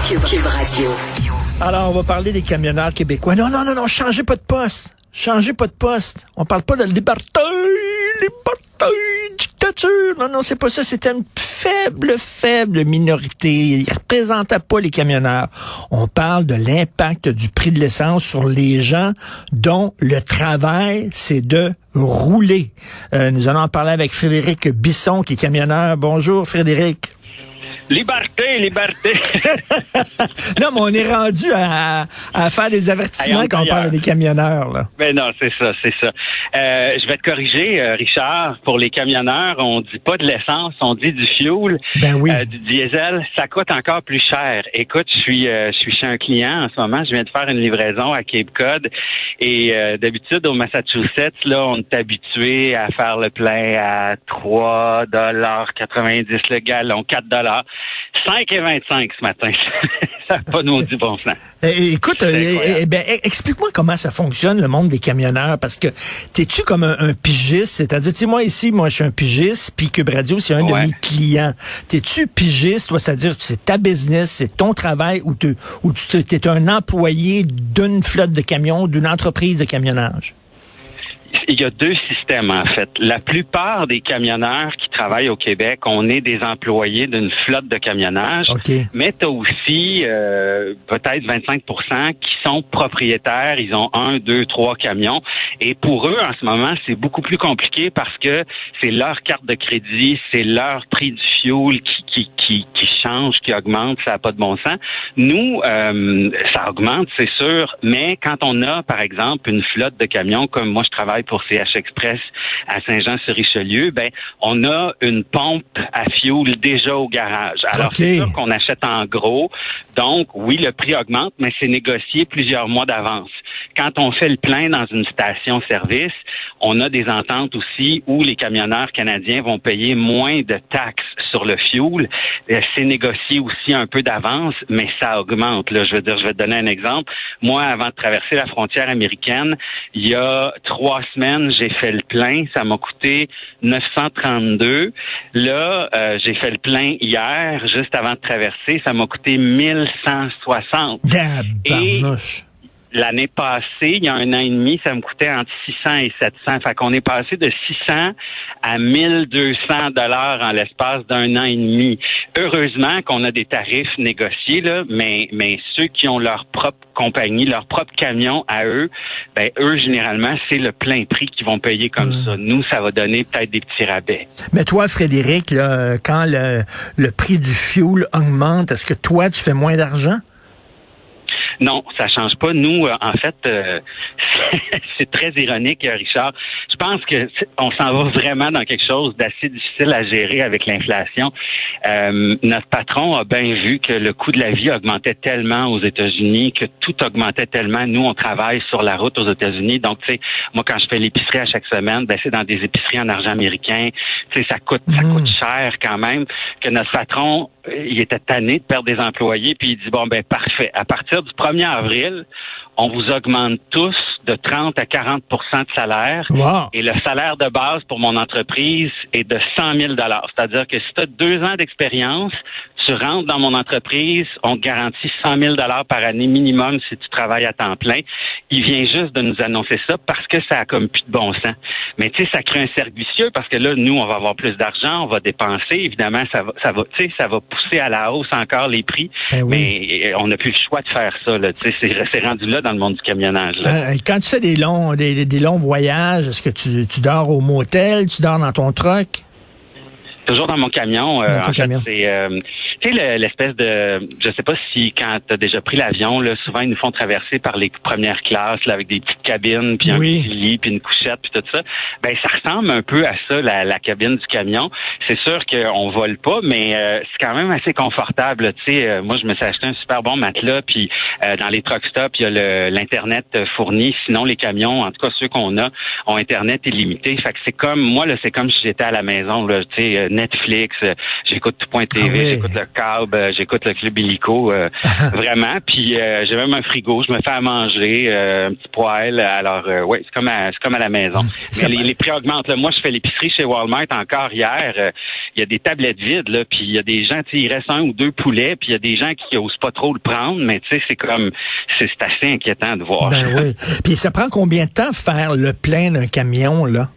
Cube Radio. Alors, on va parler des camionneurs québécois. Non, changez pas de poste. Changez pas de poste. On parle pas de liberté, dictature. Non, c'est pas ça. C'était une faible minorité. Ils représentaient pas les camionneurs. On parle de l'impact du prix de l'essence sur les gens dont le travail, c'est de rouler. Nous allons en parler avec Frédéric Bisson, qui est camionneur. Bonjour, Frédéric. Liberté. Non, mais on est rendu à faire des avertissements quand on parle des camionneurs, là. Ben non, c'est ça. Je vais te corriger, Richard. Pour les camionneurs, on dit pas de l'essence, on dit du fuel. Ben oui. Du diesel, ça coûte encore plus cher. Écoute, je suis chez un client en ce moment. Je viens de faire une livraison à Cape Cod. Et d'habitude, au Massachusetts, là, on est habitué à faire le plein à $3,90 le gallon, $4. 5,25 ce matin. Ça n'a pas maudit bon sens. Écoute, explique-moi comment ça fonctionne, le monde des camionneurs, parce que t'es-tu comme un pigiste? C'est-à-dire, tu sais, moi, je suis un pigiste, puis Cube Radio, c'est un de mes clients. T'es-tu pigiste, toi, c'est-à-dire, c'est ta business, c'est ton travail, ou t'es un employé d'une flotte de camions, d'une entreprise de camionnage? Il y a deux systèmes, en fait. La plupart des camionneurs qui travaillent au Québec, on est des employés d'une flotte de camionnage. Okay. Mais tu as aussi peut-être 25% qui sont propriétaires. Ils ont 1, 2, 3 camions. Et pour eux, en ce moment, c'est beaucoup plus compliqué parce que c'est leur carte de crédit, c'est leur prix du fuel qui change, qui augmente. Ça n'a pas de bon sens. Nous, ça augmente, c'est sûr. Mais quand on a, par exemple, une flotte de camions, comme moi, je travaille pour CH Express à Saint-Jean-sur-Richelieu, ben on a une pompe à fuel déjà au garage. Alors c'est sûr qu'on achète en gros. Donc oui, le prix augmente, mais c'est négocié plusieurs mois d'avance. Quand on fait le plein dans une station-service, on a des ententes aussi où les camionneurs canadiens vont payer moins de taxes sur le fuel. C'est négocié aussi un peu d'avance, mais ça augmente. Là, je vais te donner un exemple. Moi, avant de traverser la frontière américaine, il y a 3 semaines, j'ai fait le plein. Ça m'a coûté 932. Là, j'ai fait le plein hier, juste avant de traverser. Ça m'a coûté 1160. Et l'année passée, il y a 1 an et demi, ça me coûtait entre 600 et 700. Fait qu'on est passé de 600 à 1200 $ en l'espace d'1 an et demi. Heureusement qu'on a des tarifs négociés, là, mais ceux qui ont leur propre compagnie, leur propre camion à eux, ben eux, généralement, c'est le plein prix qu'ils vont payer comme ça. Nous, ça va donner peut-être des petits rabais. Mais toi, Frédéric, là, quand le prix du fuel augmente, est-ce que toi, tu fais moins d'argent? Non, ça change pas. Nous, en fait, c'est très ironique, Richard. Je pense que on s'en va vraiment dans quelque chose d'assez difficile à gérer avec l'inflation. Notre patron a bien vu que le coût de la vie augmentait tellement aux États-Unis, que tout augmentait tellement. Nous, on travaille sur la route aux États-Unis. Donc, tu sais, moi, quand je fais l'épicerie à chaque semaine, ben c'est dans des épiceries en argent américain. Tu sais, ça coûte cher quand même. Que notre patron, il était tanné de perdre des employés, puis il dit, bon, ben parfait. À partir du 1er avril, on vous augmente tous de 30 à 40 % de salaire. Wow. Et le salaire de base pour mon entreprise est de 100 000 $. C'est-à-dire que si tu as 2 ans d'expérience, tu rentres dans mon entreprise, on te garantit 100 000 $ par année minimum si tu travailles à temps plein. Il vient juste de nous annoncer ça parce que ça a comme plus de bon sens. Mais tu sais, ça crée un cercle vicieux parce que là, nous, on va avoir plus d'argent, on va dépenser. Évidemment, ça va pousser à la hausse encore les prix. Mais on n'a plus le choix de faire ça. Là. Tu sais, c'est rendu là dans le monde du camionnage. Là. Quand tu fais des longs voyages, est-ce que tu dors au motel, tu dors dans ton truck? Toujours dans mon camion. En fait, c'est tu sais l'espèce de, je sais pas si quand t'as déjà pris l'avion, là, souvent ils nous font traverser par les premières classes là, avec des petites cabines, puis un petit lit, puis une couchette, puis tout ça. Ben ça ressemble un peu à ça la cabine du camion. C'est sûr qu'on vole pas, mais c'est quand même assez confortable. Tu sais, moi je me suis acheté un super bon matelas, puis dans les truck stops il y a l'internet fourni. Sinon les camions, en tout cas ceux qu'on a, ont internet illimité. Fait que c'est comme moi là, c'est comme si j'étais à la maison là. Tu sais, Netflix, j'écoute tout.tv, j'écoute le câble, j'écoute le Club Illico, vraiment. Puis j'ai même un frigo, je me fais à manger, un petit poêle. Alors oui, c'est comme à la maison. Mais les prix augmentent. Là. Moi, je fais l'épicerie chez Walmart encore hier. Il y a des tablettes vides, là, puis il y a des gens, tu sais, il reste 1 ou 2 poulets, puis il y a des gens qui osent pas trop le prendre, mais tu sais, c'est assez inquiétant de voir. Ben oui. Puis ça prend combien de temps faire le plein d'un camion, là?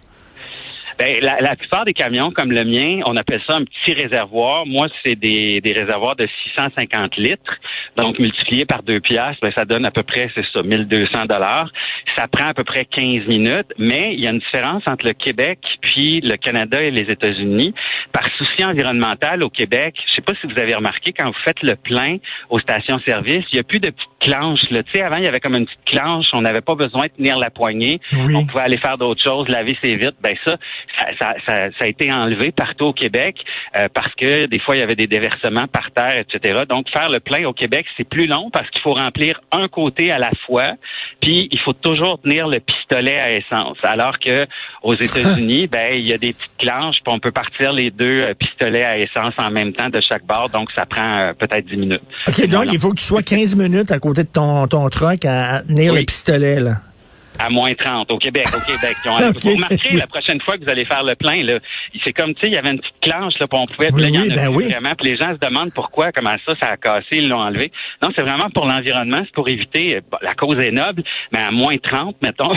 Ben, la plupart des camions, comme le mien, on appelle ça un petit réservoir. Moi, c'est des réservoirs de 650 litres. Donc, multiplié par 2 piastres, ben, ça donne à peu près, c'est ça, 1200 $. Ça prend à peu près 15 minutes, mais il y a une différence entre le Québec puis le Canada et les États-Unis. Par souci environnemental, au Québec, je sais pas si vous avez remarqué, quand vous faites le plein aux stations-service, il n'y a plus de petites clenches. Tu sais, avant, il y avait comme une petite clenche. On n'avait pas besoin de tenir la poignée. Oui. On pouvait aller faire d'autres choses, laver ses vitres. Ben ça a été enlevé partout au Québec parce que des fois, il y avait des déversements par terre, etc. Donc, faire le plein au Québec, c'est plus long parce qu'il faut remplir un côté à la fois, puis il faut toujours tenir le pistolet à essence. Alors que aux États-Unis, ben il y a des petites clenches, puis on peut partir les 2 pistolets à essence en même temps de chaque bord, donc ça prend peut-être 10 minutes. OK, donc il faut que tu sois 15 minutes à côté de ton truck à tenir le pistolet, là. À moins 30 au Québec. Okay. Vous remarquerez la prochaine fois que vous allez faire le plein, là, c'est comme, tu sais, il y avait une petite clenche, là, puis on pouvait, il y en a vraiment, puis les gens se demandent pourquoi, comment ça a cassé, ils l'ont enlevé. Non, c'est vraiment pour l'environnement, c'est pour éviter, la cause est noble, mais à moins 30, mettons,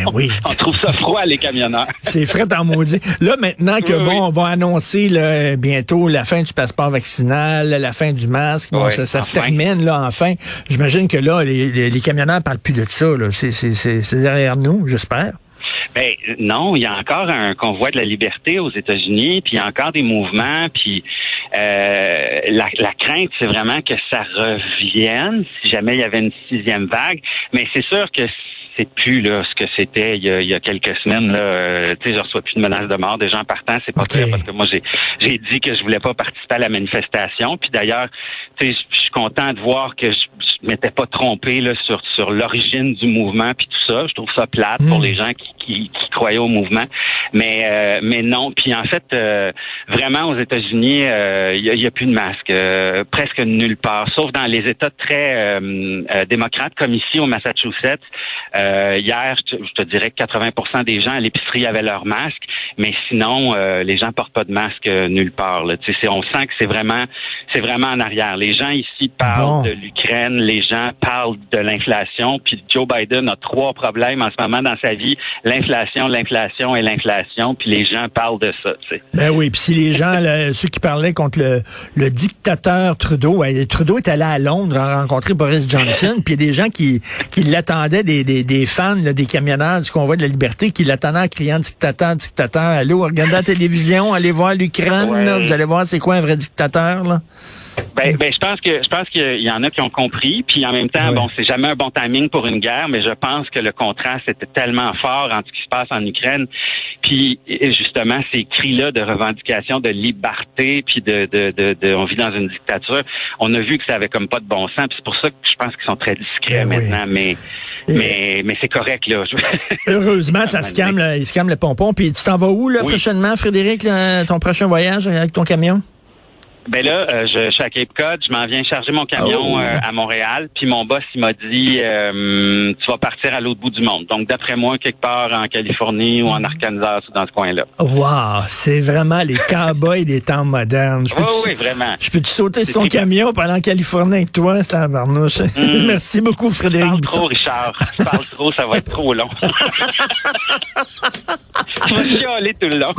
on trouve ça froid, les camionneurs. C'est frais en maudit. Là, maintenant que, on va annoncer, là, bientôt la fin du passeport vaccinal, la fin du masque, ça se termine, là, enfin. J'imagine que là, les camionneurs parlent plus de ça, là. C'est derrière nous, j'espère. Ben non, il y a encore un convoi de la liberté aux États-Unis, puis il y a encore des mouvements, puis la crainte, c'est vraiment que ça revienne si jamais il y avait une 6e vague. Mais c'est sûr que c'est plus là ce que c'était il y a quelques semaines. Là, tu sais, je reçois plus de menaces de mort des gens partant. C'est pas clair parce que moi j'ai dit que je voulais pas participer à la manifestation. Puis d'ailleurs, tu sais, je suis content de voir que je m'étais pas trompé là sur l'origine du mouvement puis tout ça. Je trouve ça plate pour les gens qui croyaient au mouvement. Mais non. Puis en fait, vraiment aux États-Unis, il y a plus de masque presque nulle part, sauf dans les États très démocrates comme ici au Massachusetts. Hier, je te dirais que 80% des gens à l'épicerie avaient leur masque, mais sinon, les gens portent pas de masque nulle part. Là. On sent que c'est vraiment en arrière. Les gens ici parlent de l'Ukraine, les gens parlent de l'inflation, puis Joe Biden a 3 problèmes en ce moment dans sa vie, l'inflation et l'inflation, puis les gens parlent de ça. T'sais. Ben oui, puis si les gens, là, ceux qui parlaient contre le dictateur Trudeau, Trudeau est allé à Londres rencontrer Boris Johnson, puis il y a des gens qui l'attendaient, des fans, là, des camionneurs du convoi de la liberté, qui l'attendaient en criant dictateur, allô, regardez la télévision, allez voir l'Ukraine, là, vous allez voir c'est quoi un vrai dictateur, là. Ben, je pense qu'il y en a qui ont compris, puis en même temps, c'est jamais un bon timing pour une guerre, mais je pense que le contraste était tellement fort entre ce qui se passe en Ukraine, puis justement ces cris-là de revendication de liberté, puis de on vit dans une dictature, on a vu que ça avait comme pas de bon sens, puis c'est pour ça que je pense qu'ils sont très discrets maintenant, mais c'est correct, là. Heureusement, ça se calme, il se calme le pompon. Puis tu t'en vas où, là, prochainement, Frédéric, ton prochain voyage avec ton camion? Ben là, je suis à Cape Cod, je m'en viens charger mon camion à Montréal, puis mon boss il m'a dit tu vas partir à l'autre bout du monde. Donc d'après moi, quelque part en Californie ou en Arkansas ou dans ce coin-là. Wow, c'est vraiment les cow-boys des temps modernes. Oui, vraiment. Je peux-tu sauter sur ton camion pour aller en Californie avec toi, ça barnouche. Merci beaucoup, Frédéric. Je parle trop, Richard. Je parle trop, ça va être trop long. Je vais chialer tout le long.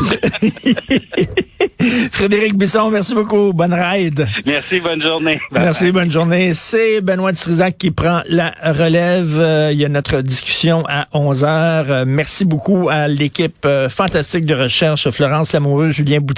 Frédéric Bisson, merci beaucoup. Bonne ride. Merci, bonne journée. Bye Merci, bye. bonne journée. C'est Benoît Dutrisac qui prend la relève. Il y a notre discussion à 11h. Merci beaucoup à l'équipe fantastique de recherche, Florence Lamoureux, Julien Boutier.